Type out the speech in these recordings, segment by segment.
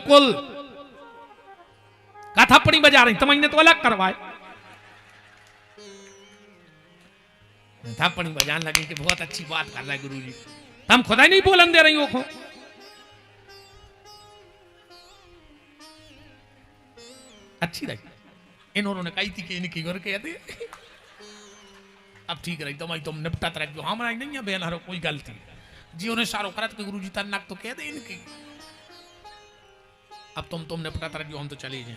बिल्कुल का थप्पड़ी बजा रही तुमने तो अलग करवाए। थप्पड़ी बजाने लगे कि बहुत अच्छी बात कर रहा है गुरुजी, हम खुदा ही नहीं बोलन दे रही हो। अच्छी रही इन्होंने कही थी कि इनकी घर कहते अब ठीक रही तुम निपटत रह हमारा नहीं है बेन हरो कोई गलती जी उन्हें सारो करत के गुरुजी तन्नक तो कह दे इनकी अब तुम निपटत रह हम तो चले जाए।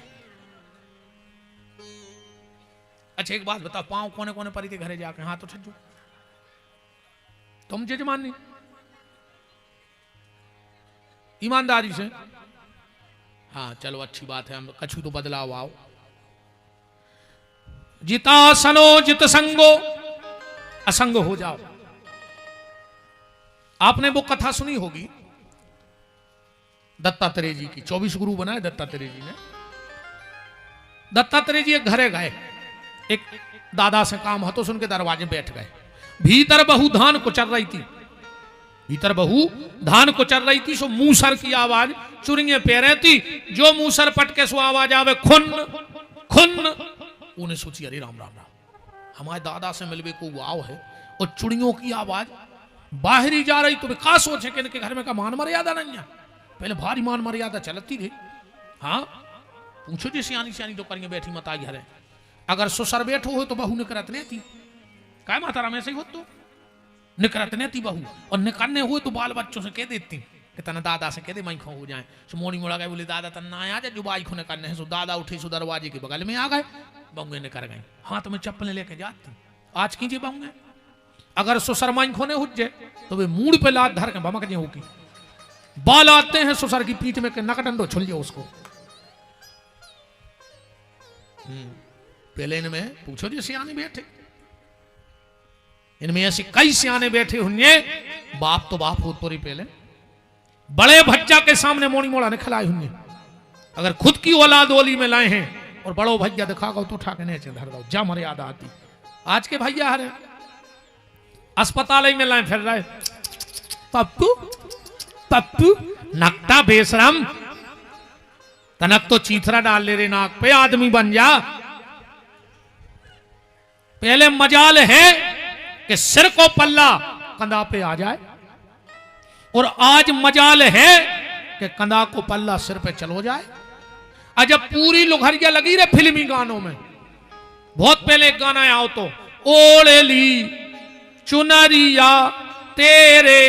अच्छा एक बात बताओ, पाँव कोने कोने परी थे घरे जाके हाथ उठ जो तुम जजमान नहीं ईमानदारी से। हाँ चलो अच्छी बात है, हम कछु तो बदलाव आओ। जितासनो जित संगो असंग हो जाओ। आपने वो कथा सुनी होगी दत्तात्रेय जी की, 24 गुरु बनाए दत्तात्रेय जी ने। दत्तात्रेय जी एक घरे गए, एक दादा से काम हो तो सुन के दरवाजे बैठ गए। भीतर बहू धान कुचल रही थी, भीतर बहू धान कुचल रही थी। सो मूसर की आवाज चुरिंगे पे रही थी, जो मूसर पटके सो आवाज आवे खुन खुन। उन्हें सोची अरे राम राम राम हमारे दादा से मिलवे को वो आओ है, और चुड़ियों की आवाज बाहर ही जा रही। तो का सोचे कि इनके घर में का मान मर्यादा नहीं है, पहले भारी मान मर्यादा चलती थी। हाँ पूछो जी सियानी सियानी तो करेंगे बैठी मत आई घरे, अगर ससुर बैठो हो तो बहू निकरत नहीं थी। काय माता राम ऐसे ही हो तो निकरत नहीं थी बहू, और निकलने हुए तो बाल बच्चों से कह देती कि तना दादा से कह दे मैं खो हो जाए। सो मोड़ी मोड़ा गए, बोले दादा तना आ जा जो बाई खो निकलने है। सो दादा उठे सो दरवाजे के बगल में आ गए, बहूए निकर गई। हाथ में चप्पल लेके जाती। आज कीजिए बहूए अगर ससुर माई खोने हुज जाए तो वे मूड पे लात धर के भमक जाए होगी, बाल आते हैं ससुर की पीठ में के नकडंडो छुल जाओ उसको। पहले इनमें पूछो जी सियाने बैठे, इनमें ऐसे कई सियाने बैठे हुए। बाप तो बाप हो तो रही पहले बड़े भज्जा के सामने मोड़ी मोड़ा ने खिलाए हुए। अगर खुद की औलाद ओली में लाए हैं और बड़ो भैया दिखाओ तो उठा के नीचे धर दो, जा मर्यादा आती। आज के भैया हरे अस्पताल में लाए फिर रहे, पप्पू पप्पू नकटा बेशरम, तनक तो चीथरा डाल ले रे नाक पे, आदमी बन जा। पहले मजाल है कि सिर को पल्ला कंधा पे आ जाए, और आज मजाल है कि कंधा को पल्ला सिर पे चलो जाए। जब पूरी लुघरिया लगी रे फिल्मी गानों में, बहुत पहले एक गाना आओ तो ओढ़ ली चुनरिया तेरे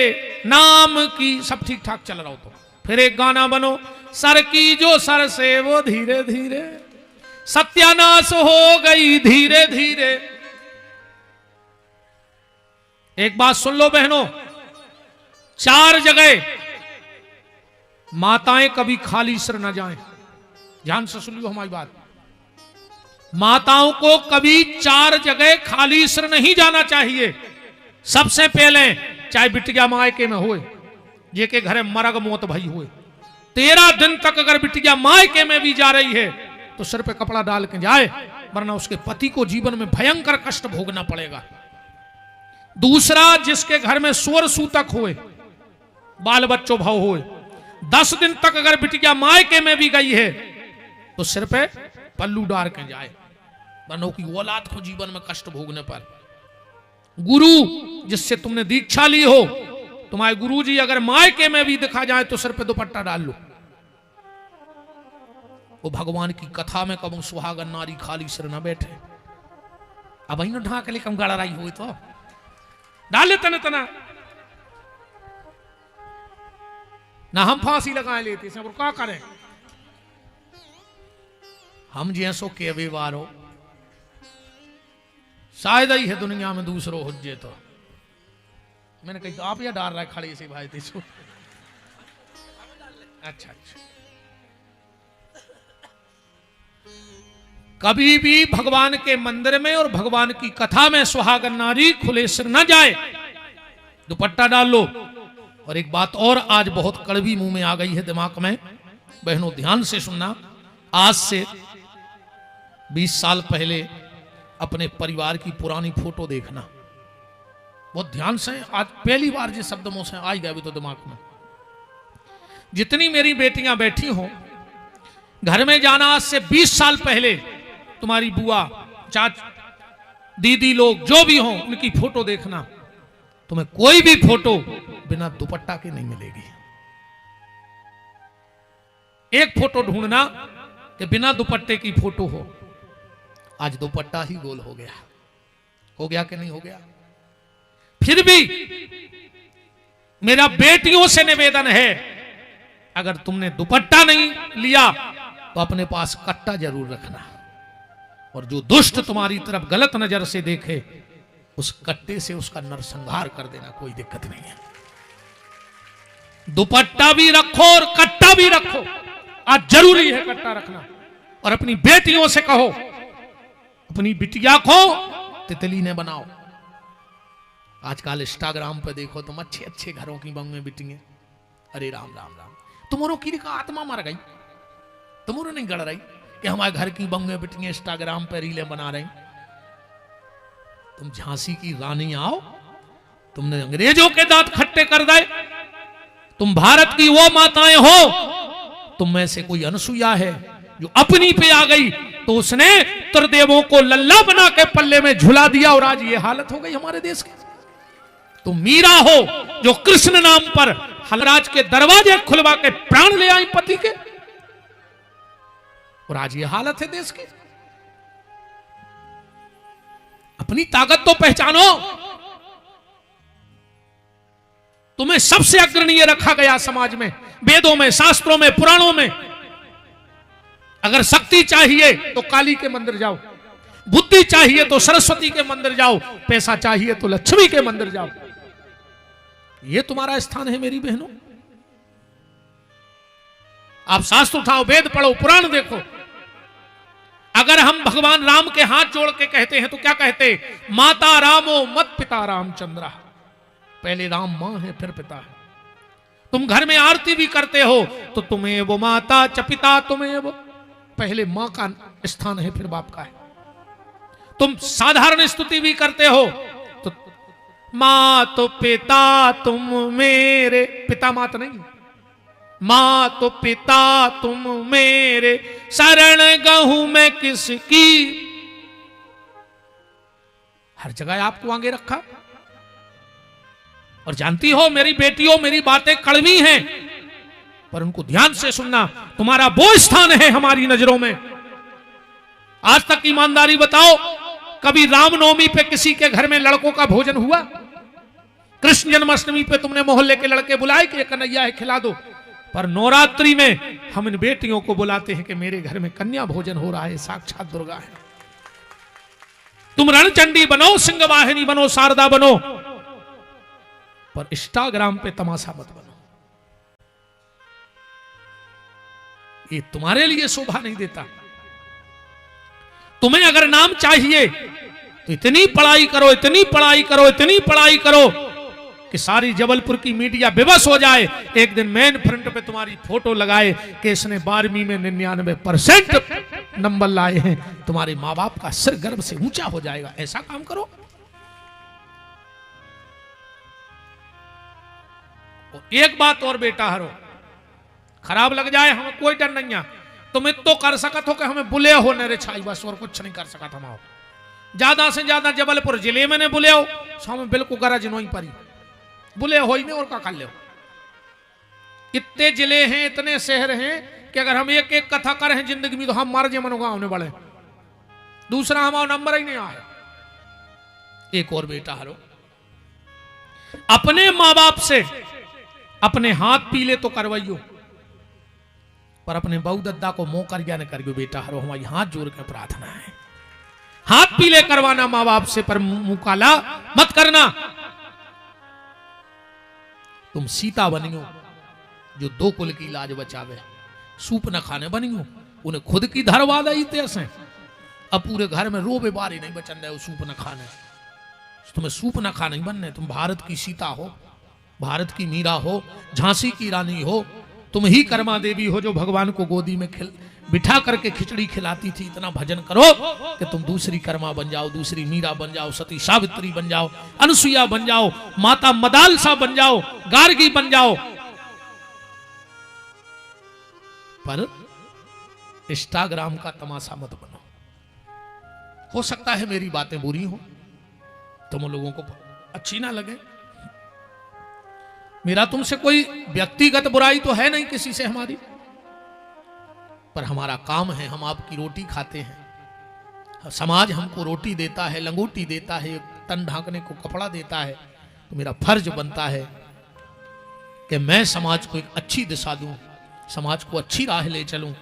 नाम की, सब ठीक ठाक चल रहा हो तो फिर एक गाना बनो सर की जो सर से वो धीरे धीरे सत्यानाश हो गई धीरे धीरे। एक बात सुन लो बहनों, 4 जगह माताएं कभी खाली सिर न जाएं। ध्यान से सुन लो हमारी बात, माताओं को कभी 4 जगह खाली सिर नहीं जाना चाहिए। सबसे पहले चाहे बिटिया मायके में होए, जे के घरे मरग मौत भई हुए, 13 दिन तक अगर बिटिया मायके में भी जा रही है तो सिर पे कपड़ा डाल के जाए, वरना उसके पति को जीवन में भयंकर कष्ट भोगना पड़ेगा। दूसरा, जिसके घर में स्वर सूतक होए, बाल बच्चों भाव होए, 10 दिन तक अगर बिटिया मायके में भी गई है तो सिर पे पल्लू डाल के जाए, वरना की औलाद को जीवन में कष्ट भोगने पर। गुरु जिससे तुमने दीक्षा ली हो, तुम्हारे गुरुजी अगर मायके में भी दिखा जाए तो सिर पे दुपट्टा डाल लो। वो भगवान की कथा में कब सुहागन नारी खाली सिर न बैठे। अब ही ढाक ले कम गाड़ा रही हुई तो डाल लेते न तना ना, हम फांसी लगाए लेते हैं, क्या करें हम जैसो के व्यवहार हो, शायद ही है दुनिया में दूसरो हुज्जे तो। मैंने कही तो आप या डाल रहा है खड़े से भाई तीसो। अच्छा अच्छा, कभी भी भगवान के मंदिर में और भगवान की कथा में सुहागन नारी खुले सिर न जाए, दुपट्टा डाल लो। और एक बात और आज बहुत कड़वी मुंह में आ गई है दिमाग में, बहनों ध्यान से सुनना। आज से 20 साल पहले अपने परिवार की पुरानी फोटो देखना, बहुत ध्यान से। आज पहली बार जिस शब्द मुंह से आ गया भी तो दिमाग में, जितनी मेरी बेटियां बैठी हों घर में जाना आज से 20 साल पहले तुम्हारी बुआ, दीदी लोग जो भी हों, उनकी फोटो देखना, तुम्हें कोई भी फोटो बिना दुपट्टा के नहीं मिलेगी। एक फोटो ढूंढना कि बिना दुपट्टे की फोटो हो। आज दुपट्टा ही गोल हो गया कि नहीं हो गया? फिर भी मेरा बेटियों से निवेदन है, अगर तुमने दुपट्टा नहीं लिया तो अपने पास कट्टा जरूर रखना, और जो दुष्ट तुम्हारी तरफ गलत नजर से देखे उस कट्टे से उसका नरसंहार कर देना, कोई दिक्कत नहीं है। दुपट्टा भी रखो और कट्टा भी रखो, आज जरूरी है कट्टा रखना। और अपनी बेटियों से कहो, अपनी बिटिया को तितली ने बनाओ। आजकल इंस्टाग्राम पे देखो तुम, अच्छे अच्छे घरों की बंग में बिटियां, अरे राम राम राम, तुम्हारों की आत्मा मर गई, तुम्हारों नहीं गड़ रही कि हमारे घर की बंग में बिटियां इंस्टाग्राम पे रीलें बना रही। तुम झांसी की रानी आओ, तुमने अंग्रेजों के दांत खट्टे कर दिए, तुम भारत की वो माताएं हो। तुम में से कोई अनसुईया है जो अपनी पे आ गई तो उसने त्रिदेवों को लल्ला बना के पल्ले में झुला दिया, और आज ये हालत हो गई हमारे देश की। तुम मीरा हो जो कृष्ण नाम पर हलराज के दरवाजे खुलवा के प्राण ले आई पति के, और आज ये हालत है देश की। अपनी ताकत तो पहचानो। तुम्हें सबसे अग्रणीय रखा गया समाज में, वेदों में, शास्त्रों में, पुराणों में। अगर शक्ति चाहिए तो काली के मंदिर जाओ, बुद्धि चाहिए तो सरस्वती के मंदिर जाओ, पैसा चाहिए तो लक्ष्मी के मंदिर जाओ। ये तुम्हारा स्थान है मेरी बहनों। आप शास्त्र उठाओ, वेद पढ़ो, पुराण देखो। अगर हम भगवान राम के हाथ जोड़ के कहते हैं तो क्या कहते? माता रामो मत पिता रामचंद्रा। पहले राम मां है फिर पिता है। तुम घर में आरती भी करते हो तो तुम्हें वो माता च पिता तुम्हें वो, पहले मां का स्थान है फिर बाप का है। तुम साधारण स्तुति भी करते हो तो मां तो पिता तुम मेरे, पिता मात नहीं, मां तो पिता तुम मेरे, शरण गहूं मैं किसकी। हर जगह आपको आगे रखा। और जानती हो मेरी बेटियों, मेरी बातें कड़वी हैं पर उनको ध्यान से सुनना। तुम्हारा वो स्थान है हमारी नजरों में। आज तक ईमानदारी बताओ, कभी रामनवमी पे किसी के घर में लड़कों का भोजन हुआ? कृष्ण जन्माष्टमी पे तुमने मोहल्ले के लड़के बुलाए कि कन्हैया है खिला दो? पर नवरात्रि में हम इन बेटियों को बुलाते हैं कि मेरे घर में कन्या भोजन हो रहा है, साक्षात दुर्गा है। तुम रणचंडी बनो, सिंहवाहिनी बनो, शारदा बनो, पर इंस्टाग्राम पे तमाशा मत बनो। ये तुम्हारे लिए शोभा नहीं देता। तुम्हें अगर नाम चाहिए तो इतनी पढ़ाई करो, इतनी पढ़ाई करो, इतनी पढ़ाई करो कि सारी जबलपुर की मीडिया बेबस हो जाए। एक दिन मेन फ्रंट पे तुम्हारी फोटो लगाए कि इसने 12वीं में 99% नंबर लाए हैं। तुम्हारे माँ बाप का सिर गर्व से ऊंचा हो जाएगा। ऐसा काम करो। और एक बात और बेटा हरो, खराब लग जाए हमें कोई डर नहीं है। तुम इतो कर सकत हो कि हमें बुले हो न रे छाई, बस और कुछ नहीं कर सकत हम। ज्यादा से ज्यादा जबलपुर जिले में ने बुले हो, सो हमें बिल्कुल गरज नहीं पड़ी। बुले हो ही नहीं और क्या कर ले। इतने जिले हैं, इतने शहर हैं कि अगर हम एक एक कथा करें जिंदगी में तो हम मर जे मनोगा होने वाले। दूसरा हमारा नंबर ही नहीं आया। एक और बेटा हरो, अपने माँ बाप से अपने हाथ पीले तो करवाइयो, पर अपने बहू दद्दा को मुंह कर न करियो। बेटा हरो, हमारी हाथ जोड़ के प्रार्थना है, हाथ पीले करवाना माँ बाप से, पर मुंह काला मत करना। तुम सीता बनियो जो 2 कुल की लाज बचावे, सूप न खाने बनियो, उन्हें खुद की धरवा दी तैसे। अब पूरे घर में रोबे बारी नहीं बचन रहे सूप न खाने। तुम्हें सूप न खाने बनने। तुम भारत की सीता हो, भारत की मीरा हो, झांसी की रानी हो। तुम ही कर्मा देवी हो जो भगवान को गोदी में बिठा करके खिचड़ी खिलाती थी। इतना भजन करो कि तुम दूसरी कर्मा बन जाओ, दूसरी मीरा बन जाओ, सती सावित्री बन जाओ, अनुसुईया बन जाओ, माता मदालसा बन जाओ, गार्गी बन जाओ। पर इंस्टाग्राम का तमाशा मत बनो। हो सकता है मेरी बातें बुरी हो, तुम लोगों को अच्छी ना लगे। मेरा तुमसे कोई व्यक्तिगत बुराई तो है नहीं किसी से हमारी, पर हमारा काम है, हम आपकी रोटी खाते हैं, समाज हमको रोटी देता है, लंगोटी देता है, तन ढांकने को कपड़ा देता है, तो मेरा फर्ज बनता है कि मैं समाज को एक अच्छी दिशा दूं, समाज को अच्छी राह ले चलूं।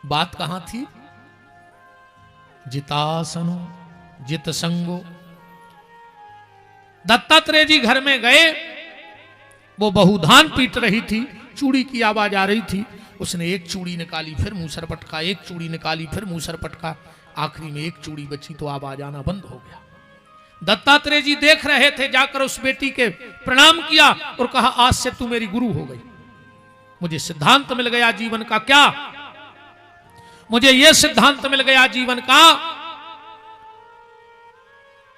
बात कहां थी? जितासनो जित संगो। दत्तात्रेय जी घर में गए, वो बहू धान पीट रही थी, चूड़ी की आवाज आ रही थी, उसने एक चूड़ी निकाली, फिर मूसर पटका, एक चूड़ी निकाली, फिर मूसर पटका, आखिरी में एक चूड़ी बची तो आवाज आना बंद हो गया। दत्तात्रेय जी देख रहे थे, जाकर उस बेटी के प्रणाम किया और कहा, आज से तू मेरी गुरु हो गई, मुझे सिद्धांत मिल गया जीवन का। क्या? मुझे यह सिद्धांत मिल गया जीवन का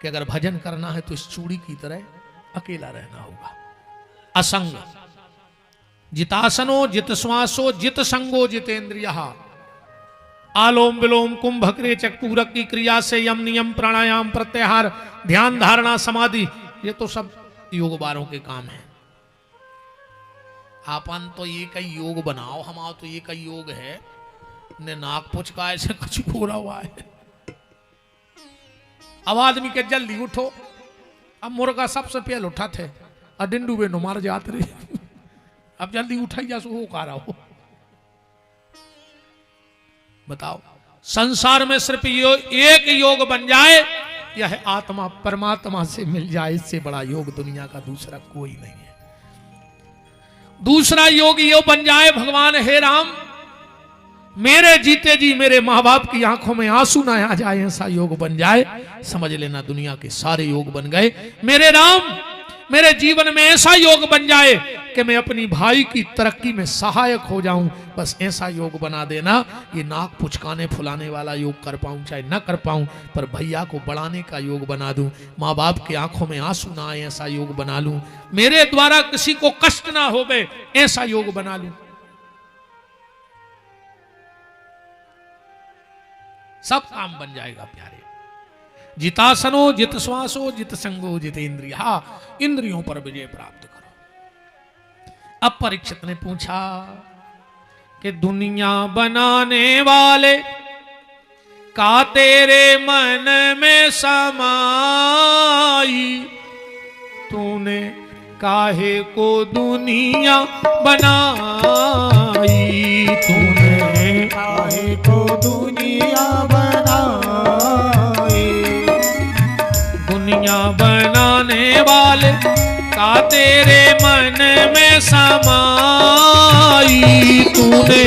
कि अगर भजन करना है तो इस चूड़ी की तरह अकेला रहना होगा। असंग। जितासनो जित श्वासो जित संगो जितेंद्रिय। आलोम विलोम कुंभक्रिय चकपूरक की क्रिया से यम नियम प्राणायाम प्रत्याहार ध्यान धारणा समाधि, ये तो सब योग वालों के काम है। आपन तो ये कई योग बनाओ, हमारा तो ये कई योग है ने नाक पुचका ऐसे कुछ पूरा हुआ है। अब आदमी के जल्दी उठो, अब मुर्गा सबसे पहले उठा थे और डिंडू बे नुमार जात रही, अब जल्दी उठाइया सो हो का रहा हो। बताओ, संसार में सिर्फ एक योग बन जाए, यह आत्मा परमात्मा से मिल जाए, इससे बड़ा योग दुनिया का दूसरा कोई नहीं है। दूसरा योग यो बन जाए, भगवान हे राम मेरे जीते जी मेरे मां बाप की आंखों में आंसू ना आ जाए, ऐसा योग बन जाए, समझ लेना दुनिया के सारे योग बन गए। मेरे राम मेरे जीवन में ऐसा योग बन जाए कि मैं अपनी भाई की तरक्की में सहायक हो जाऊं, बस ऐसा योग बना देना। ये नाक पुचकाने फुलाने वाला योग कर पाऊं चाहे ना कर पाऊं, पर भैया को बढ़ाने का योग बना दूं, माँ बाप की आंखों में आंसू ना आए ऐसा योग बना लूं, मेरे द्वारा किसी को कष्ट ना होवे ऐसा योग बना लूं। सब काम बन जाएगा प्यारे। जितासनो जित श्वासो जित संगो जित इंद्रिया। इंद्रियों पर विजय प्राप्त करो। अब परीक्षित ने पूछा कि दुनिया बनाने वाले का तेरे मन में समाई, तूने काहे को दुनिया बनाई, तूने काहे को दुनिया बनाई। दुनिया बनाने वाले का तेरे मन में समाई, तूने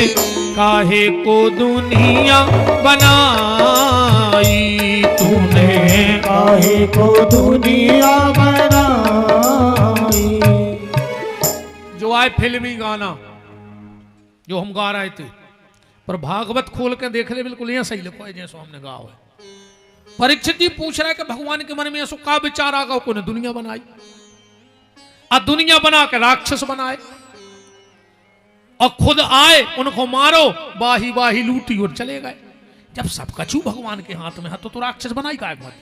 काहे को दुनिया बनाई, तूने काहे को दुनिया बनाई। जो आए फिल्मी गाना जो हम गा रहे थे, पर भागवत खोल के देख ले बिल्कुल यहाँ सही लिखो है जैसो हमने गा है। परीक्षित जी पूछ रहा है कि भगवान के मन में ऐसो का विचार आगा को ने दुनिया बनाई, और दुनिया बना के राक्षस बनाए, और खुद आए उनको मारो, बाही बाही लूटी और चले गए। जब सब कछु भगवान के हाथ में है तो राक्षस बनाई का मत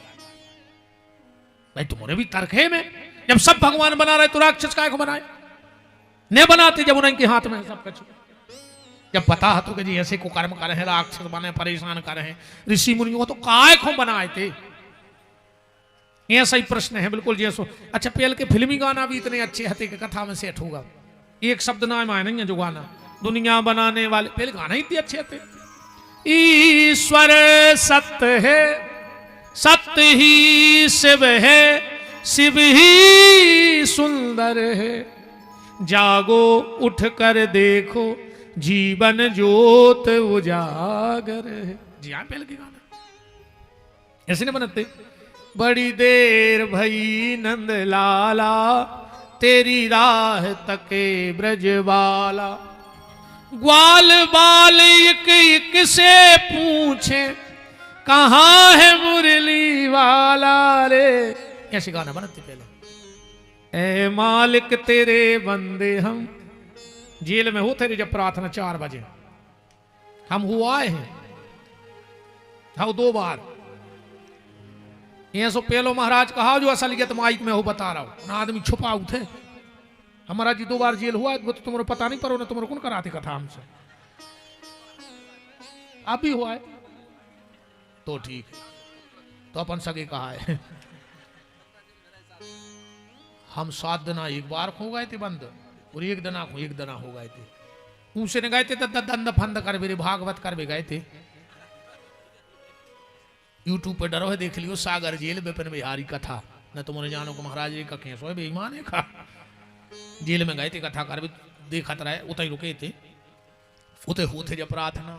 भाई, तुम्हारे भी तर्क है में, जब सब भगवान बना रहे तो राक्षस काय को बनाए, नहीं बनाते जब उनके हाथ में है सब कछु। जब पता है तो कि जी ऐसे को कर्म कर रहे राक्षस बने परेशान कर रहे ऋषि मुनियों को, तो काय को बनाए थे। ये सही प्रश्न है बिल्कुल जैसो। अच्छा पहले के फिल्मी गाना भी इतने अच्छे हते कि कथा में सेट होगा, एक शब्द ना माय नहीं है जो गाना दुनिया बनाने वाले, पहले गाना ही इतने अच्छे हते। ईश्वर सत्य है, सत्य ही शिव है, शिव ही सुंदर है, जागो उठ कर देखो जीवन ज्योत उजागर है। जी हाँ पहले के गाना ऐसे नहीं बनाते। बड़ी देर भई नंद लाला, तेरी राह तके ब्रजवाला, ग्वाल बाल एक एक से पूछे कहाँ है मुरली वाला रे, ऐसे गाना बनाते पहले। ए मालिक तेरे बंदे हम, जेल में होते रहे जब प्रार्थना 4 बजे हम हुआ हैं हाँ 2 बार ये सो पहलो महाराज कहा जो असलियत माइक में हो बता रहा हूं ना आदमी छुपा उठे हमारा जी 2 बार जेल हुआ वो तो तुम्हारे पता नहीं पर तुम्हारे कौन कराते कथा हमसे आप भी हुआ है तो ठीक है तो अपन सगे कहा है हम 7 दिन 1 बार हो गए थे बंद और 1 दिन हो गए थे ऊंसे ने गए थे दंद फंद कर मेरे भागवत कर भी गए थे यूट्यूब पे डरो है देख लियो सागर जेल विपिन बिहारी कथा न तुमने जानो को महाराज जी का केस है बेईमान है का जेल में गए थे कथा कर भी देखत रहे उतई रुके थे उते होते जब प्रार्थना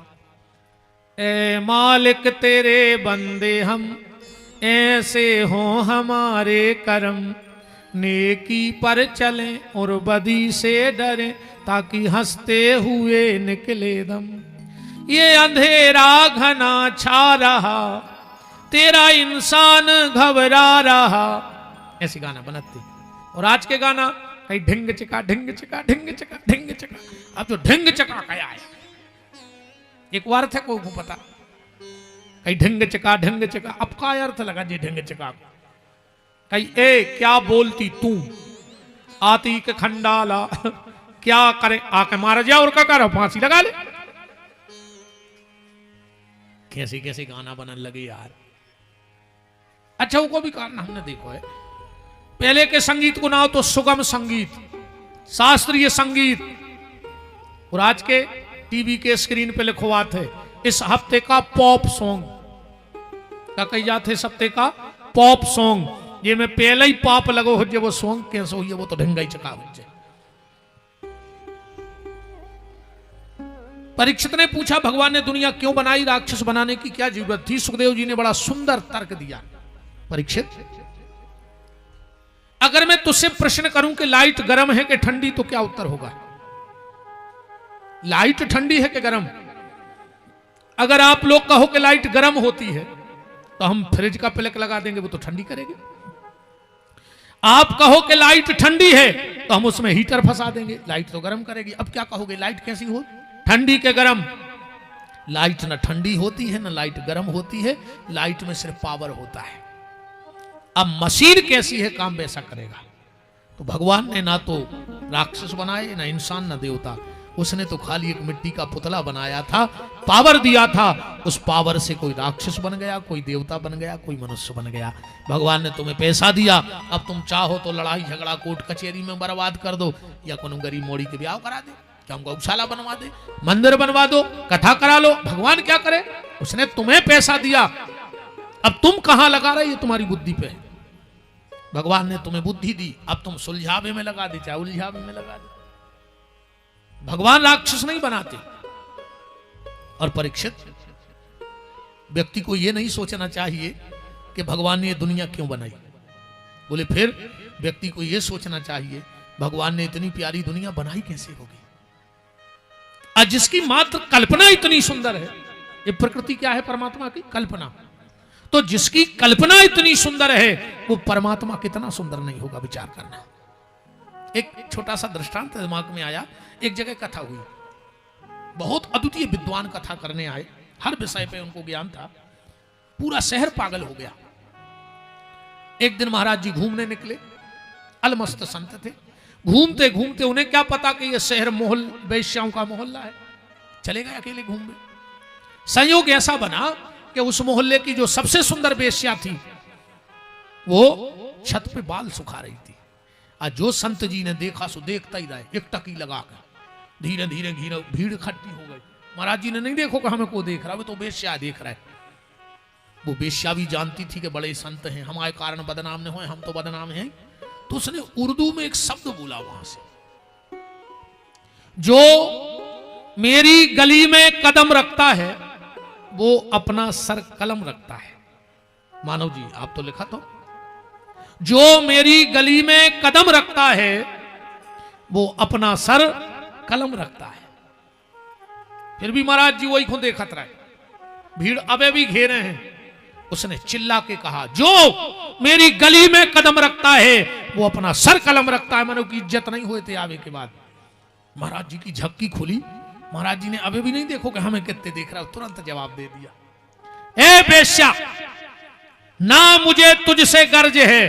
ए मालिक तेरे बंदे हम ऐसे हो हमारे कर्म नेकी पर चले और बदी से डरे ताकि हंसते हुए निकले दम ये अंधेरा घना छा रहा तेरा इंसान घबरा रहा ऐसे गाना बनाते और आज के गाना कहीं ढिंग चिका ढिंग चिका ढिंग चिका ढिंग चिका अब जो ढिंग चिका क्या है एक अर्थ है को पता कहीं ढिंग चिका अब का अर्थ लगा जी ढिंग चिका को कहीं ए क्या बोलती तू आती के खंडाला क्या करे आके मार जा और क्या करो फांसी लगा ले कैसे कैसे गाना बनने लगे यार अच्छा वो को भी कारण हमने देखो है पहले के संगीत को ना तो सुगम संगीत शास्त्रीय संगीत और आज के टीवी के स्क्रीन पे लिखवाते इस हफ्ते का पॉप सॉन्ग क्या कही जाते इस हफ्ते का पॉप सॉन्ग ये में पहले ही पाप लगो हो वो सॉन्ग कैसे हुई वो तो ढंगा ही चका हो जाए परीक्षित ने पूछा भगवान ने दुनिया क्यों बनाई राक्षस बनाने की क्या जरूरत थी सुखदेव जी ने बड़ा सुंदर तर्क दिया परीक्षित अगर मैं तुझसे प्रश्न करूं कि लाइट गर्म है कि ठंडी तो क्या उत्तर होगा लाइट ठंडी है कि गर्म अगर आप लोग कहो कि लाइट गर्म होती है तो हम फ्रिज का प्लग लगा देंगे वो तो ठंडी करेगी आप कहो कि लाइट ठंडी है तो हम उसमें हीटर फंसा देंगे लाइट तो गर्म करेगी अब क्या कहोगे लाइट कैसी हो ठंडी के गर्म लाइट ना ठंडी होती है ना लाइट गर्म होती है लाइट में सिर्फ पावर होता है अब मशीन कैसी है काम वैसा करेगा तो भगवान ने ना तो राक्षस बनाए ना इंसान ना देवता उसने तो खाली एक मिट्टी का पुतला बनाया था पावर दिया था उस पावर से कोई राक्षस बन गया कोई देवता बन गया कोई मनुष्य बन गया भगवान ने तुम्हें पैसा दिया अब तुम चाहो तो लड़ाई झगड़ा कोर्ट कचहरी में बर्बाद कर दो या कोनो गरीब मोड़ी के ब्याह करा दे क्या हम गौशाला बनवा दे मंदिर बनवा दो कथा करा लो भगवान क्या करे उसने तुम्हें पैसा दिया अब तुम कहां लगा रहे ये तुम्हारी बुद्धि पे भगवान ने तुम्हें बुद्धि दी अब तुम सुलझावे में लगा दे चाहे उलझावे में लगा दे भगवान राक्षस नहीं बनाते और परीक्षित व्यक्ति को यह नहीं सोचना चाहिए कि भगवान ने ये दुनिया क्यों बनाई बोले फिर व्यक्ति को यह सोचना चाहिए भगवान ने इतनी प्यारी दुनिया बनाई कैसे होगी आज जिसकी मात्र कल्पना इतनी सुंदर है ये प्रकृति क्या है परमात्मा की कल्पना तो जिसकी कल्पना इतनी सुंदर है वो परमात्मा कितना सुंदर नहीं होगा विचार करना एक छोटा सा दृष्टांत दिमाग में आया एक जगह कथा हुई बहुत अद्वितीय विद्वान कथा करने आए हर विषय पे उनको ज्ञान था पूरा शहर पागल हो गया एक दिन महाराज जी घूमने निकले अलमस्त संत थे घूमते घूमते उन्हें क्या पता कि यह शहर मोहल वैश्याओं का मोहल्ला है चले गए अकेले घूमने संयोग ऐसा बना कि उस मोहल्ले की जो सबसे सुंदर वेश्या थी वो छत पे बाल सुखा रही थी आज जो संत जी ने देखा सो देखता ही रहे एक टकी लगाकर धीरे धीरे धीरे भीड़ इकट्ठी हो गई महाराज जी ने नहीं देखो कि हमें को देख रहा है तो वेश्या देख रहा है वो वेश्या भी जानती थी कि बड़े संत हैं हमारे कारण बदनाम न हो हम तो बदनाम हैं तो उसने उर्दू में एक शब्द बोला वहां से जो मेरी गली में कदम रखता है वो अपना सर कलम रखता है मानव जी आप तो लिखा तो जो मेरी गली में कदम रखता है वो अपना सर कलम रखता है फिर भी महाराज जी वही को देखत रहे भीड़ अबे भी घेरे हैं उसने चिल्ला के कहा जो मेरी गली में कदम रखता है वो अपना सर कलम रखता है मानो की इज्जत नहीं हुए थे आवे के बाद महाराज जी की झक्की खुली, महाराज जी ने अभी भी नहीं देखो कि हमें कितने देख रहा हो, तुरंत जवाब दे दिया, ए बेश्या, ना मुझे तुझसे गर्ज है,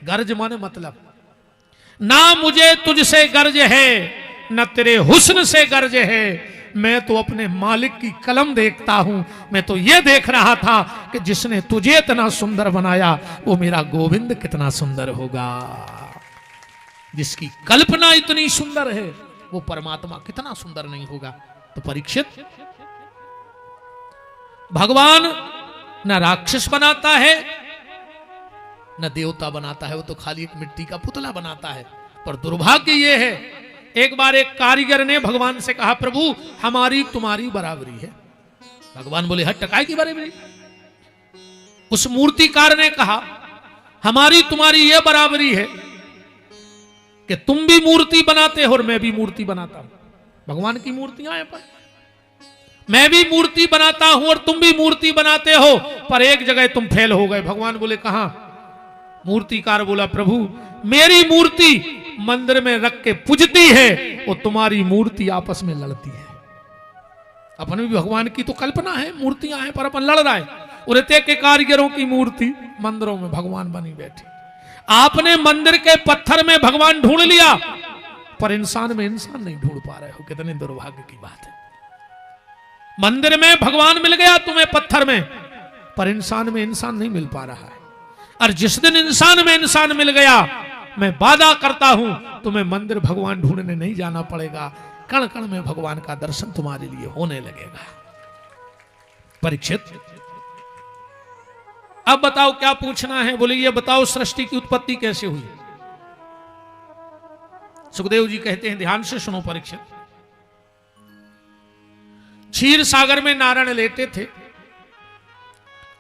गर्ज माने मतलब, ना मुझे तुझसे गर्ज है, न तेरे हुस्न से गर्ज है, मैं तो अपने मालिक की कलम देखता हूं, मैं तो यह देख रहा था कि जिसने तुझे इतना सुंदर बनाया वो मेरा गोविंद कितना सुंदर होगा, जिसकी कल्पना इतनी सुंदर है वो परमात्मा कितना सुंदर नहीं होगा। तो परीक्षित, भगवान न राक्षस बनाता है न देवता बनाता है, वो तो खाली एक मिट्टी का पुतला बनाता है। पर दुर्भाग्य ये है, एक बार एक कारीगर ने भगवान से कहा, प्रभु हमारी तुम्हारी बराबरी है। भगवान बोले, हट, टकाई की बराबरी? उस मूर्तिकार ने कहा, हमारी तुम्हारी यह बराबरी है कि तुम भी मूर्ति बनाते हो और मैं भी मूर्ति बनाता हूं। भगवान की मूर्तियां हैं, पर मैं भी मूर्ति बनाता हूं और तुम भी मूर्ति बनाते हो, पर एक जगह तुम फेल हो गए। भगवान बोले, कहां? मूर्तिकार बोला, प्रभु मेरी मूर्ति मंदिर में रख के पूजती है और तुम्हारी मूर्ति आपस में लड़ती है। अपन भी भगवान की तो कल्पना है, मूर्तियां हैं, पर अपन लड़ रहा है। उरते के कारीगरों की मूर्ति मंदिरों में भगवान बनी बैठी। आपने मंदिर के पत्थर में भगवान ढूंढ लिया, पर इंसान में इंसान नहीं ढूंढ पा रहे हो। कितने दुर्भाग्य की बात है। मंदिर में भगवान मिल गया तुम्हें पत्थर में, पर इंसान में इंसान नहीं मिल पा रहा है। और जिस दिन इंसान में इंसान मिल गया, मैं वादा करता हूं तुम्हें मंदिर भगवान ढूंढने नहीं जाना पड़ेगा, कण कण में भगवान का दर्शन तुम्हारे लिए होने लगेगा। परीक्षित, अब बताओ क्या पूछना है? बोले, ये बताओ सृष्टि की उत्पत्ति कैसे हुई? सुखदेव जी कहते हैं, ध्यान से सुनो परीक्षित। क्षीर सागर में नारायण लेटे थे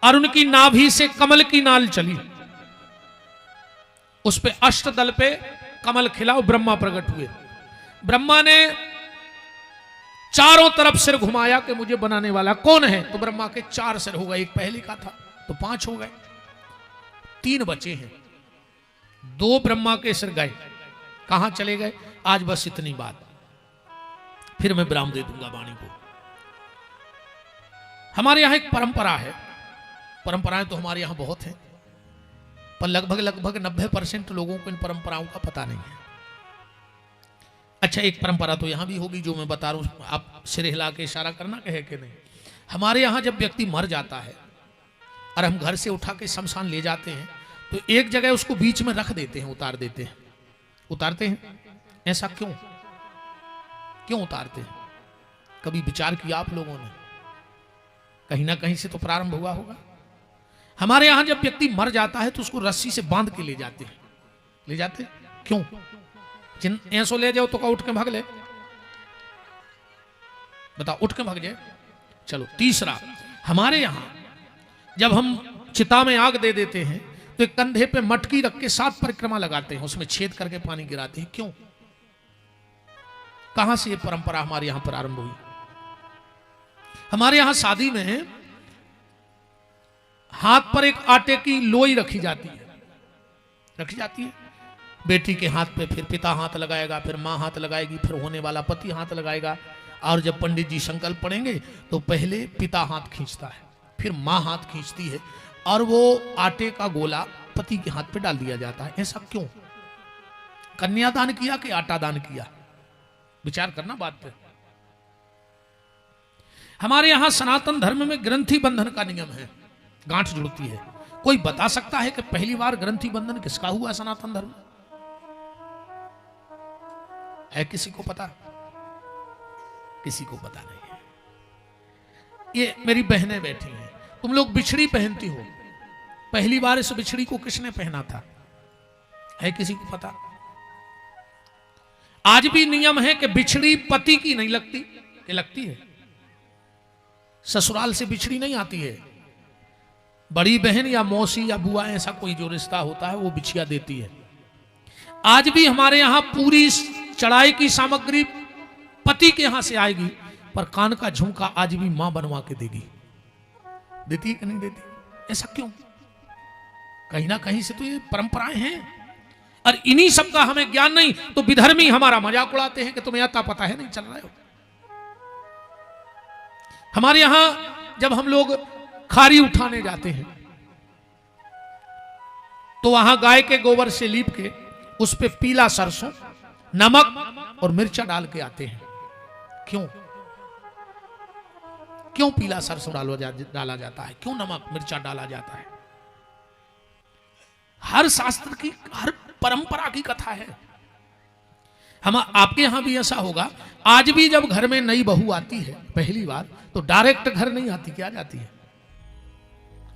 और उनकी नाभि से कमल की नाल चली, उस पे अष्टदल पे कमल खिला और ब्रह्मा प्रकट हुए। ब्रह्मा ने चारों तरफ सिर घुमाया कि मुझे बनाने वाला कौन है? तो ब्रह्मा के 4 सिर हो गए, एक पहले का था तो 5 हो गए, 3 बचे हैं। 2 ब्रह्मा के सिर गए, कहां चले गए? आज बस इतनी बात, फिर मैं विराम दे दूंगा वाणी को। हमारे यहां एक परंपरा है, परंपराएं तो हमारे यहां बहुत हैं, पर लगभग 90% लोगों को इन परंपराओं का पता नहीं है। अच्छा, एक परंपरा तो यहां भी होगी जो मैं बता रहा हूं, आप सिर हिला के इशारा करना कहे कि नहीं। हमारे यहां जब व्यक्ति मर जाता है और हम घर से उठा के शमशान ले जाते हैं, तो एक जगह उसको बीच में रख देते हैं, उतार देते हैं। उतारते हैं, ऐसा क्यों? क्यों उतारते हैं? कभी विचार किया आप लोगों ने? कहीं ना कहीं से तो प्रारंभ हुआ होगा। हमारे यहां जब व्यक्ति मर जाता है तो उसको रस्सी से बांध के ले जाते हैं। ले जाते क्यों? जिन ऐसो ले जाओ तो का उठ के भाग ले, बताओ, उठ के भाग जाए। चलो, तीसरा, हमारे यहां जब हम चिता में आग दे देते हैं तो एक कंधे पे मटकी रख के 7 परिक्रमा लगाते हैं, उसमें छेद करके पानी गिराते हैं। क्यों? कहां से ये परंपरा हमारे यहां प्रारंभ हुई? हमारे यहां शादी में हाथ पर एक आटे की लोई रखी जाती है, बेटी के हाथ पे, फिर पिता हाथ लगाएगा, फिर मां हाथ लगाएगी, फिर होने वाला पति हाथ लगाएगा। और जब पंडित जी संकल्प पढ़ेंगे तो पहले पिता हाथ खींचता है, फिर मां हाथ खींचती है, और वो आटे का गोला पति के हाथ पे डाल दिया जाता है। ऐसा क्यों? कन्यादान किया कि आटा दान किया? विचार करना बात पे। हमारे यहां सनातन धर्म में ग्रंथि बंधन का नियम है, गांठ जुड़ती है। कोई बता सकता है कि पहली बार ग्रंथि बंधन किसका हुआ सनातन धर्म? है किसी को पता? किसी को पता नहीं है। ये मेरी बहनें बैठी हैं, तुम लोग बिछड़ी पहनती हो, पहली बार इस बिछड़ी को किसने पहना था? है किसी को पता? आज भी नियम है कि बिछड़ी पति की नहीं लगती, कि लगती है। ससुराल से बिछड़ी नहीं आती है, बड़ी बहन या मौसी या बुआ, ऐसा कोई जो रिश्ता होता है वो बिछिया देती है। आज भी हमारे यहां पूरी चढ़ाई की सामग्री पति के यहां से आएगी, पर कान का झुमका आज भी मां बनवा के देगी। देती है कि नहीं देती? ऐसा क्यों? कहीं ना कहीं से तो ये परंपराएं हैं। और इन्हीं सब का हमें ज्ञान नहीं तो विधर्मी हमारा मजाक उड़ाते हैं कि तुम्हें आता पता है नहीं चल रहे हो। हमारे यहां जब हम लोग खारी उठाने जाते हैं तो वहां गाय के गोबर से लीप के उस पे पीला सरसों, नमक और मिर्चा डाल के आते हैं। क्यों क्यों पीला सरसों डाला जाता है, क्यों नमक मिर्चा डाला जाता है? हर शास्त्र की, हर परंपरा की कथा है। हम आपके यहां भी ऐसा होगा। आज भी जब घर में नई बहू आती है पहली बार तो डायरेक्ट घर नहीं आती, क्या जाती है?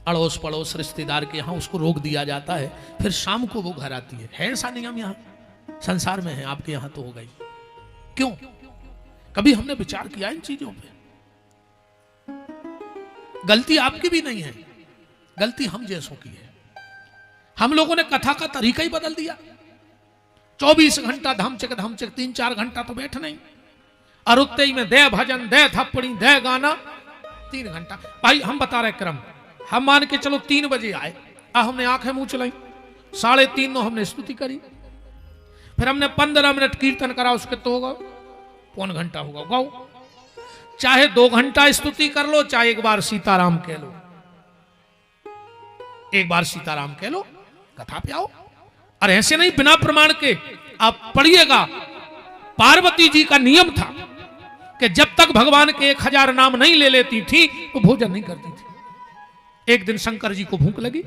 अड़ोस पड़ोस रिश्तेदार के यहां उसको रोक दिया जाता है, फिर शाम को वो घर आती है। ऐसा नियम यहां संसार में है, आपके यहां तो हो गई। क्यों? कभी हमने विचार किया इन चीजों पे? गलती आपकी भी नहीं है, गलती हम जैसों की है। हम लोगों ने कथा का तरीका ही बदल दिया। 24 घंटा धमचक 3-4 घंटा तो बैठ नहीं, और उतने ही में दे भजन, दे थप्पड़ी, दे गाना, 3 घंटा। भाई हम बता रहे क्रम, हम मान के चलो 3 बजे आए, हमने आंखें मुंह चलाई, 3:30 नो हमने स्तुति करी, फिर हमने 15 मिनट कीर्तन करा, उसके तो होगा 1 घंटा होगा गौ। चाहे 2 घंटा स्तुति कर लो, चाहे एक बार सीताराम कह लो, एक बार सीताराम कह लो, कथा पे आओ। और ऐसे नहीं बिना प्रमाण के। आप पढ़िएगा, पार्वती जी का नियम था कि जब तक भगवान के 1000 नाम नहीं ले लेती थी वो भोजन नहीं करती थी। एक दिन शंकर जी को भूख लगी,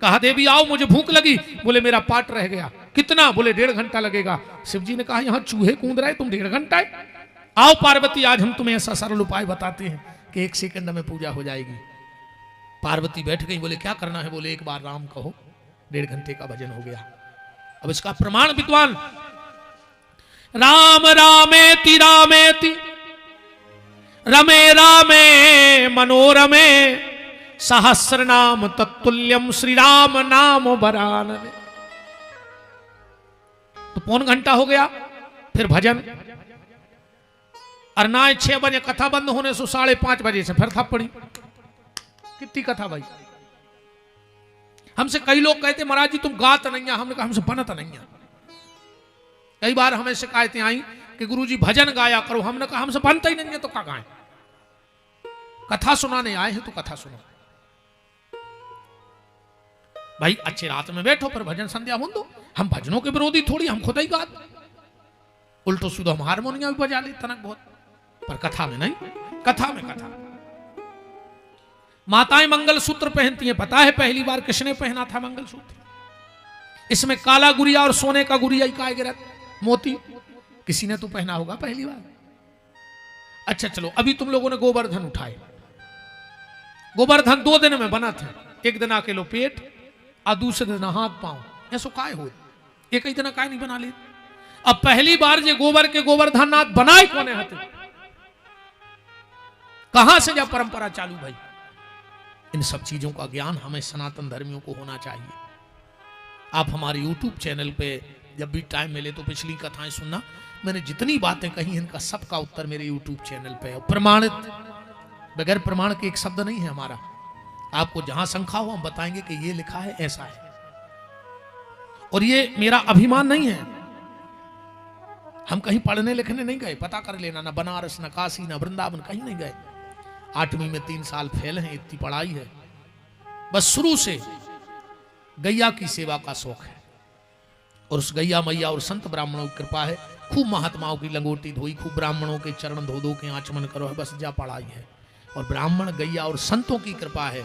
कहा देवी आओ मुझे भूख लगी। बोले मेरा पाट रह गया। कितना? बोले 1.5 घंटा लगेगा। शिव जी ने कहा यहां चूहे कूद रहे, तुम 1.5 घंटा है? आओ पार्वती, आज हम तुम्हें ऐसा सरल उपाय बताते हैं कि 1 सेकंड में पूजा हो जाएगी। पार्वती बैठ गई। बोले क्या करना है? बोले एक बार राम कहो, 1.5 घंटे का भजन हो गया। अब इसका प्रमाण विद्वान, राम रामेति रामेति रमे रामे मनोरमे सहस्र नाम तत्तुल्यम श्री राम नाम बरानने। तो 1.25 घंटा हो गया। फिर भजन, और ना 6 बजे कथा बंद होने से 5:30 बजे से फिर थप्पड़ी। कितनी कथा भाई? हमसे कई लोग कहते महाराज जी तुम गात नहीं है। हमने कहा हमसे बनत नहीं है। कई बार हमें शिकायतें आई कि गुरुजी भजन गाया करो। हमने कहा हमसे बनता ही नहीं है तो क्या गाएं? कथा सुनाने आए हैं तो कथा सुनो भाई। अच्छे रात में बैठो पर भजन संध्या मुन दो। हम भजनों के विरोधी थोड़ी, हम खुद ही गात। उल्टो सीधो हम हारमोनियम भी बजा ले तनक बहुत, पर कथा में नहीं। कथा में कथा। माताएं मंगलसूत्र पहनती हैं। पता है पहली बार किसने पहना था मंगलसूत्र? इसमें काला गुड़िया और सोने का गुड़िया ही का गिरत मोती, किसी ने तो पहना होगा पहली बार। अच्छा चलो, अभी तुम लोगों ने गोवर्धन उठाए। गोवर्धन 2 दिन में बना था। एक दिन अकेलो पेट और दूसरे दिन हाथ पांव। ऐसो काय हो? एक ही दिन काय नहीं बना ले। अब पहली बार जो गोबर के गोवर्धन नाथ बनाए कौन है? कहां से जब परंपरा चालू भाई? इन सब चीजों का ज्ञान हमें सनातन धर्मियों को होना चाहिए। आप हमारे YouTube चैनल पे जब भी टाइम मिले तो पिछली कथाएं सुनना। मैंने जितनी बातें कही इनका सबका उत्तर मेरे YouTube चैनल पे है, प्रमाणित, बगैर प्रमाण के एक शब्द नहीं है हमारा। आपको जहां शंका हो हम बताएंगे कि ये लिखा है, ऐसा है। और ये मेरा अभिमान नहीं है। हम कहीं पढ़ने लिखने नहीं गए, पता कर लेना, ना बनारस, ना काशी, ना वृंदावन, कहीं नहीं गए। 8वीं में 3 साल फेल हैं, इतनी पढ़ाई है। बस शुरू से गैया की सेवा का शौक है, और उस गैया मैया और संत ब्राह्मणों की कृपा है। खूब महात्माओं की लंगोटी धोई, खूब ब्राह्मणों के चरण धो धो के आचमन करो है, बस जा पढ़ाई है। और ब्राह्मण, गैया और संतों की कृपा है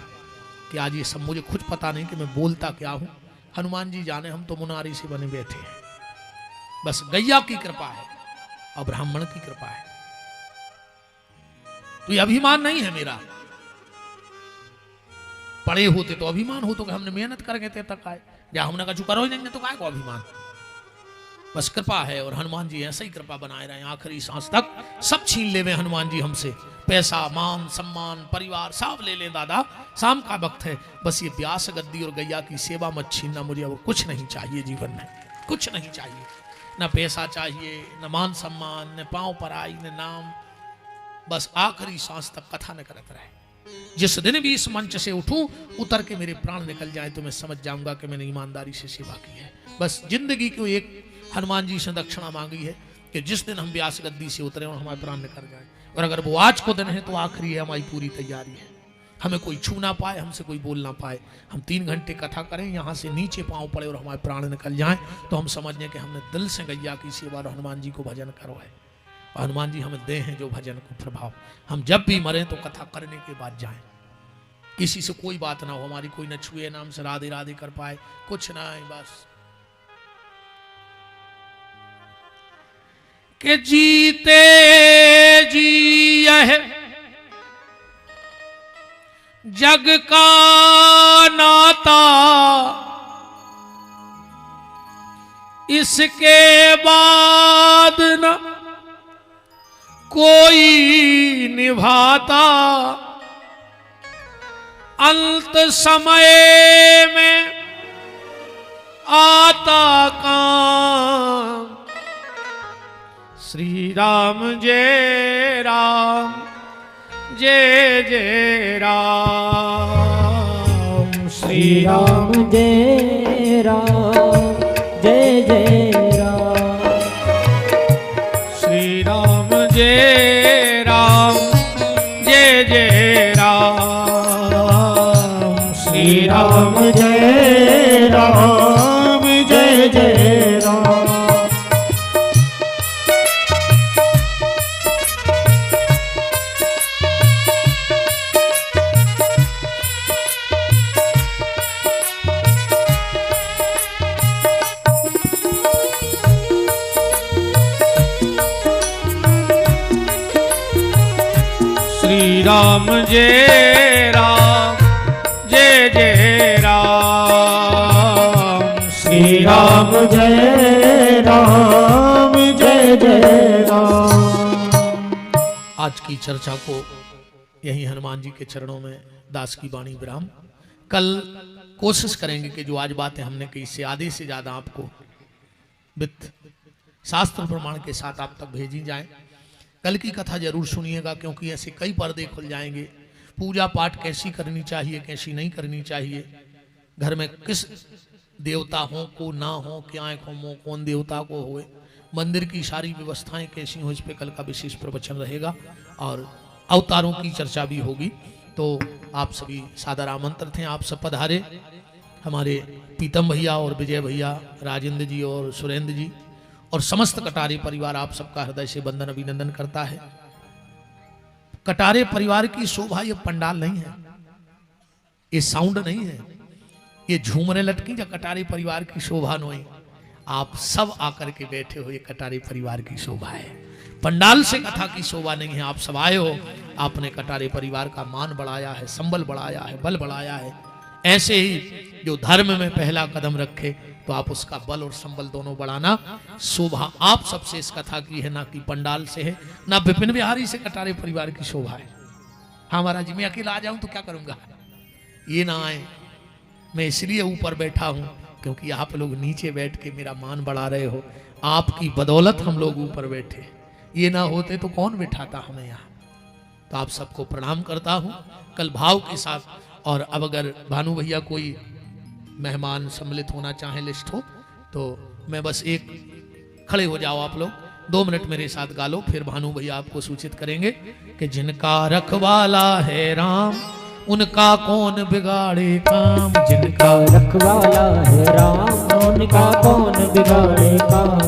कि आज ये सब मुझे खुद पता नहीं कि मैं बोलता क्या हूं। हनुमान जी जाने, हम तो मुनारी से बने बैठे हैं। बस गैया की कृपा है और ब्राह्मण की कृपा है। तो ये अभिमान नहीं है मेरा। पढ़े होते तो अभिमान हो तो कि हमने मेहनत करके तक आए, या हमने कहा करो ही नहीं तो काय को अभिमान। बस कृपा है, और हनुमान जी ऐसे ही कृपा बनाए रहे आखिरी सांस तक। सब छीन ले वे हनुमान जी हमसे, पैसा, मान, सम्मान, परिवार सब ले ले दादा, शाम का वक्त है। बस ये व्यास गद्दी और गैया की सेवा मत छीनना। मुझे और कुछ नहीं चाहिए जीवन में, कुछ नहीं चाहिए। न पैसा चाहिए, न मान सम्मान, न पांव पर आई, न नाम। बस आखिरी सांस तक कथा न करते रहे। जिस दिन भी इस मंच से उठूं, उतर के मेरे प्राण निकल जाए तो मैं समझ जाऊंगा कि मैंने ईमानदारी से सेवा की है। बस जिंदगी को एक हनुमान जी से दक्षिणा मांगी है कि जिस दिन हम व्यास गद्दी से उतरे और हमारे प्राण निकल जाए, और अगर वो आज को दिन है तो आखिरी है, हमारी पूरी तैयारी है। हमें कोई छू ना पाए, हमसे कोई बोल ना पाए, हम 3 घंटे कथा करें, यहाँ से नीचे पांव पड़े और हमारे प्राण निकल जाएं, तो हम समझ लें कि हमने दिल से गैया की सेवा और हनुमान जी को भजन करवाए। और हनुमान जी हमें दे हैं जो भजन को प्रभाव। हम जब भी मरें तो कथा करने के बाद जाएं, किसी से कोई बात ना हो, हमारी कोई न छुए, नाम से राधे राधे कर पाए, कुछ ना है बस। कि जीते जी यह जग का नाता, इसके बाद न कोई निभाता, अंत समय में आता काम। श्री राम जय राम जय जय राम, श्री राम जय राम जय जय राम, श्री राम जय राम जय जय राम, श्री राम जय राम जय जय राम। श्री राम जय राम जय जय राम, श्री राम जय राम जय जय राम। आज की चर्चा को यही हनुमान जी के चरणों में दास की वाणी विराम। कल कोशिश करेंगे कि जो आज बातें हमने कही इससे आधे से ज्यादा आपको वित्त शास्त्र प्रमाण के साथ आप तक भेजी जाए। कल की कथा जरूर सुनिएगा, क्योंकि ऐसे कई पर्दे खुल जाएंगे। पूजा पाठ कैसी करनी चाहिए, कैसी नहीं करनी चाहिए, घर में किस देवता हो को ना हो, क्या हो, कौन देवता को होए, मंदिर की सारी व्यवस्थाएं कैसी हो, इस पे कल का विशेष प्रवचन रहेगा। और अवतारों की चर्चा भी होगी। तो आप सभी सादर आमंत्रित हैं, आप सब पधारे। हमारे पीतम भैया और विजय भैया, राजेंद्र जी और सुरेंद्र जी और समस्त कटारे परिवार आप सबका हृदय से वंदन अभिनंदन करता है। कटारे परिवार की शोभा ये पंडाल नहीं है, ये साउंड नहीं है, ये झूमरे लटकी या कटारे परिवार की शोभा नहीं। आप सब आकर के बैठे हो, ये कटारे परिवार की शोभा है। पंडाल से कथा की शोभा नहीं है। आप सब आए हो, आपने कटारे परिवार का मान बढ़ाया है, संबल बढ़ाया है, बल बढ़ाया है। ऐसे ही जो धर्म में पहला कदम रखे तो आप उसका बल और संबल दोनों बढ़ाना। शोभा आप सबसे इस कथा की है, ना कि पंडाल से है, ना विपिन बिहारी से कटारे परिवार की शोभा है। हाँ महाराज जी, मैं अकेला आ जाऊं तो क्या करूंगा, ये ना आए। मैं इसलिए ऊपर बैठा हूं क्योंकि आप लोग नीचे बैठ के मेरा मान बढ़ा रहे हो। आपकी बदौलत हम लोग ऊपर बैठे, ये ना होते तो कौन बिठाता हमें यहाँ। तो आप सबको प्रणाम करता हूं कल भाव के साथ। और अब अगर भानु भैया कोई मेहमान सम्मिलित होना चाहे, लिस्ट हो, तो मैं बस एक खड़े हो जाओ आप लोग, 2 मिनट मेरे साथ गा लो, फिर भानु भैया आपको सूचित करेंगे कि जिनका रखवाला है राम उनका कौन बिगाड़े काम। जिनका रखवाला है राम उनका कौन बिगाड़े काम।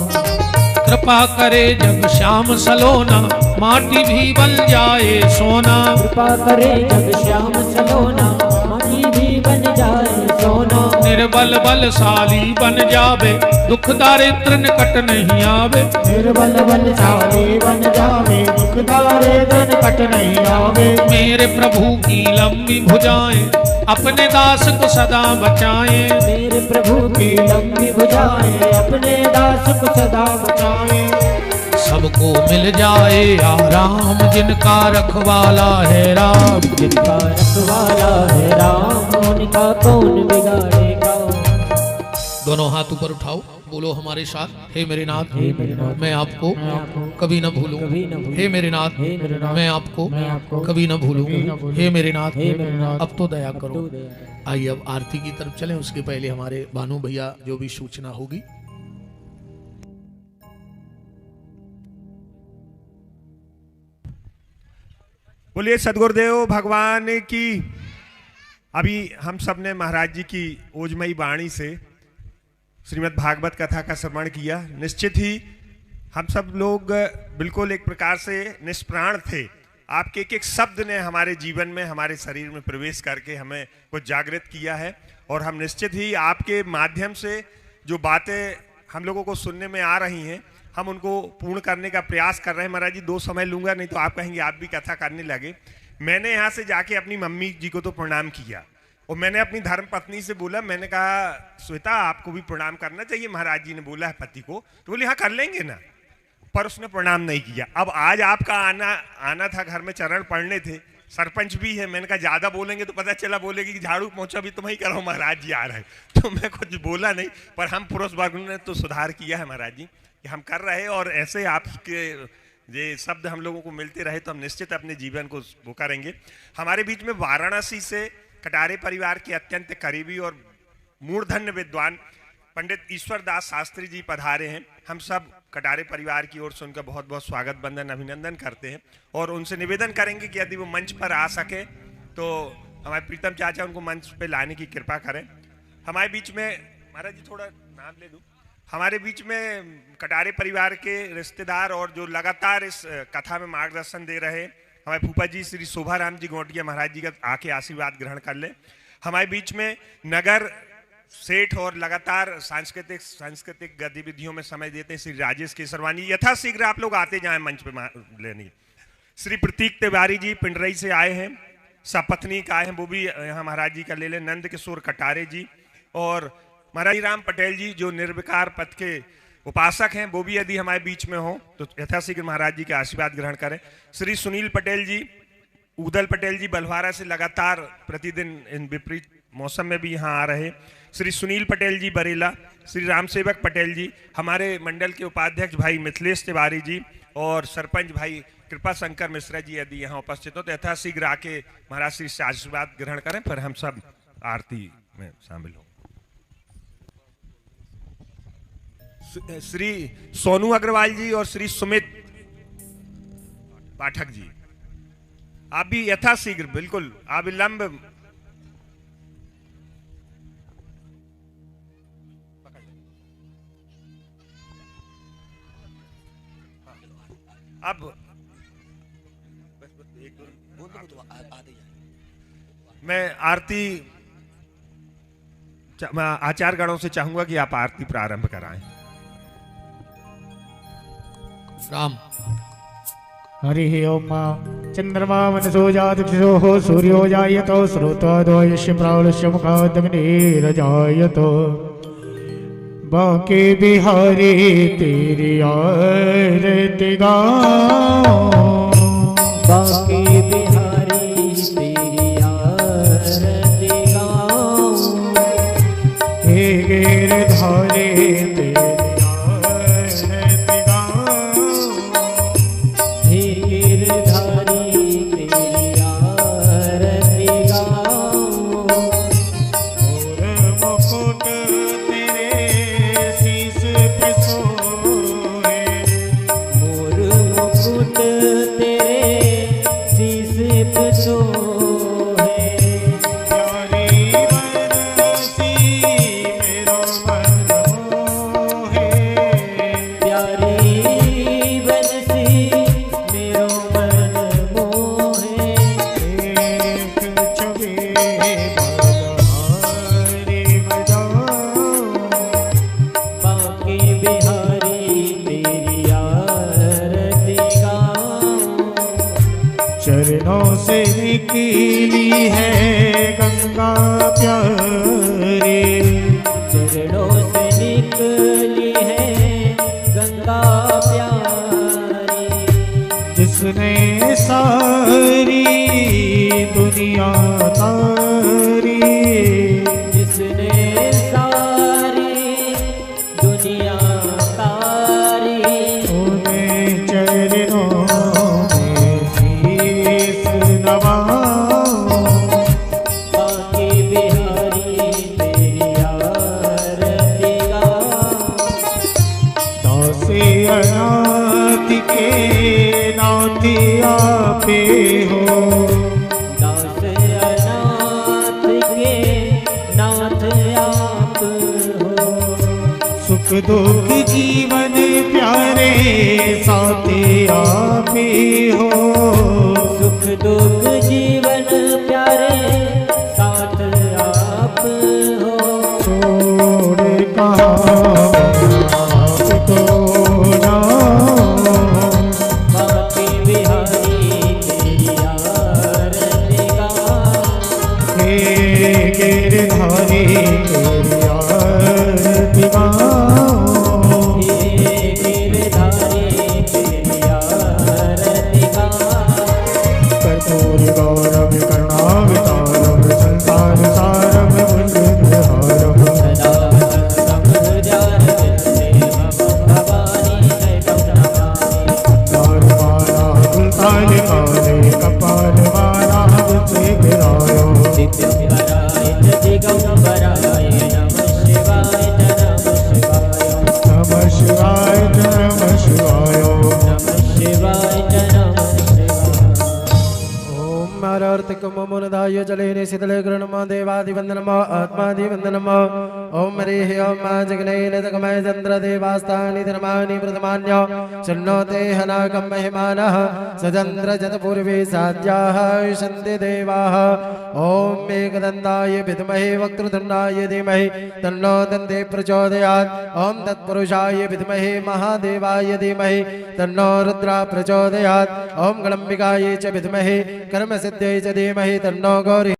कृपा करे जग श्याम सलोना माटी भी बन जाए सोना। कृपा करे जग श्याम सलोना माटी भी बन जाए सोना। निर्बल बलशाली बन जावे दुख दारिद्र निकट नहीं आवे। निर्बल बलशाली बन जावे दुख दारिद्र निकट नहीं आवे। मेरे प्रभु की लंबी भुजाएं अपने दास को सदा बचाएं। मेरे प्रभु की लंबी भुजाएं अपने दास को सदा बचाएं। सबको मिल जाए आराम जिनका रखवाला है राम। जिनका रखवाला है राम उनका कौन बिगाड़ेगा। दोनों हाथ ऊपर उठाओ, बोलो हमारे साथ, हे मेरे नाथ हे मेरे नाथ, मैं आपको कभी न भूलूं। कभी न भूलूं। हे मेरे नाथ हे मेरे नाथ, मैं आपको मैं आपको कभी न भूलूं। कभी न भूलूं। हे मेरे नाथ हे मेरे नाथ, अब तो दया करो। अब तो दया करो। आइए अब आरती की तरफ चलें, उसके पहले हमारे भानु भैया जो भी सूचना होगी। बोलिए सदगुरुदेव भगवान की। अभी हम सब ने महाराज जी की ओजमयी वाणी से श्रीमद् भागवत कथा का श्रवण किया। निश्चित ही हम सब लोग बिल्कुल एक प्रकार से निष्प्राण थे। आपके एक एक शब्द ने हमारे जीवन में, हमारे शरीर में प्रवेश करके हमें कुछ जागृत किया है, और हम निश्चित ही आपके माध्यम से जो बातें हम लोगों को सुनने में आ रही हैं, हम उनको पूर्ण करने का प्रयास कर रहे हैं। महाराज जी 2 समय लूंगा, नहीं तो आप कहेंगे आप भी कथा करने लगे। मैंने यहाँ से जाके अपनी मम्मी जी को तो प्रणाम किया, और मैंने अपनी धर्म पत्नी से बोला, मैंने कहा श्वेता आपको भी प्रणाम करना चाहिए, महाराज जी ने बोला है पति को। तो बोली हाँ कर लेंगे ना, पर उसने प्रणाम नहीं किया। अब आज आपका आना था, घर में चरण पढ़ने थे, सरपंच भी है। मैंने कहा ज्यादा बोलेंगे तो पता चला बोलेगी कि झाड़ू पोंछा भी तुम ही करो, महाराज जी आ रहे हैं। तो मैं कुछ बोला नहीं, पर हम पुरुष वर्ग ने तो सुधार किया है महाराज जी कि हम कर रहे, और ऐसे आपके ये शब्द हम लोगों को मिलते रहे तो हम निश्चित अपने जीवन को वो करेंगे। हमारे बीच में वाराणसी से कटारे परिवार के अत्यंत करीबी और मूर्धन्य विद्वान पंडित ईश्वर दास शास्त्री जी पधारे हैं। हम सब कटारे परिवार की ओर से उनका बहुत बहुत स्वागत बंदन अभिनंदन करते हैं, और उनसे निवेदन करेंगे कि यदि वो मंच पर आ सके तो हमारे प्रीतम चाचा उनको मंच पे लाने की कृपा करें। हमारे बीच में महाराज जी थोड़ा नाम ले दूं, हमारे बीच में कटारे परिवार के रिश्तेदार और जो लगातार इस कथा में मार्गदर्शन दे रहे हमारे फूफा जी श्री शोभाराम जी गोटिया महाराज जी का आके आशीर्वाद ग्रहण कर ले। हमारे बीच में नगर सेठ और लगातार सांस्कृतिक गतिविधियों में समय देते हैं श्री राजेश केसरवानी, यथाशीघ्र आप लोग आते जाएं मंच पे लेने। श्री प्रतीक तिवारी जी पिंडरई से आए हैं, सपत्नीक आए हैं, वो भी यहाँ महाराज जी का ले लें। नंद किशोर कटारे जी और महाराज राम पटेल जी जो निर्विकार पथ के उपासक हैं, वो भी यदि हमारे बीच में हो तो यथाशीघ्र महाराज जी के आशीर्वाद ग्रहण करें। श्री सुनील पटेल जी, उदल पटेल जी बलवारा से लगातार प्रतिदिन इन विपरीत मौसम में भी यहाँ आ रहे। श्री सुनील पटेल जी बरेला, श्री राम सेवक पटेल जी, हमारे मंडल के उपाध्यक्ष भाई मिथिलेश तिवारी जी और सरपंच भाई कृपा शंकर मिश्रा जी यदि यहाँ उपस्थित हो तो यथाशीघ्र आके महाराज श्री से आशीर्वाद ग्रहण करें, पर हम सब आरती में शामिल हों। श्री सोनू अग्रवाल जी और श्री सुमित पाठक जी, आप भी यथाशीघ्र बिल्कुल अविलंब अब मैं आरती आचार्य गणों से चाहूंगा कि आप आरती प्रारंभ कराएं। राम हरि ओम। चंद्रमा मनसो जातक्षो सूर्यो जायतो श्रोतो यस्य प्राणस्य मुखादग्निरजायतो बाके बिहारी तेरी आरती गाऊं, बाके बिहारी तेरी आरती गाऊं, हे गिरधारी तेरी आरती गाऊं, हे गिरधारी तेरी आरती गाऊं, और मुकुट तेरे शीश पे सोए, मोर मुकुट तेरे शीश पे सोहे, प्यारी बरसी मेरो मन मोहे, प्यारी बरसी मेरो मन मोहे, एक छवि बहारी बजाऊं, बाके बिहारी तेरी आरती गाऊं, चरणों से निकली है गंगा प्यारी, चरणों से निकली है गंगा प्यारी, जिसने सारी दुनिया तारी, जिसने सारी साथी आपे हो। दास अनाथ के नाथ आप हो। सुख दुख जीवन प्यारे साथी आपे हो। सुख दुख जीवन प्यारे साथ आप हो। छोड़ कहाँ आपको जाऊं। बाकी बिहारी तेरी आरती गाऊं। हे गिरधारी तेरी आरती गाऊं। हे गिरधारी तेरी आरती गाऊं। कर्पूर गौरव करुणावतारम संसार सारम भुजहारम। सदा संगम हृदयार विंदे भवानी जय भवानी। तारवाला गुलताल काले कपाल वाला से गिरायो। दिगंबराय दिगंबराय नमः शिवाय नमः शिवाय। नमः शिवाय नमः शिवाय। नमः शिवाय नमः शिवाय। ओम मारार्तिकम मुनदाय जलेने शीतले गृणम देवादिवंदनम आत्मादिवंदनम। ओम हरिः ओम जगनैन तकमय चंद्र देवास्तानि धर्माणि प्रथमान्य शन्नोते हनाकं महिमानः सचंद्र जतपूर्वे साध्याः सन्ति देवाः। ओम एकदन्ताय विद्महे वक्रतुण्डाय धीमहि तन्नो दन्ते प्रचोदयात्। ओम तत्पुरुषाय विद्महे महादेवाय धीमहि तन्नो रुद्रः प्रचोदयात्। ओम गणम्बिकायै च विद्महे कर्मसिद्ध्यै च धीमहि तन्नो गौरी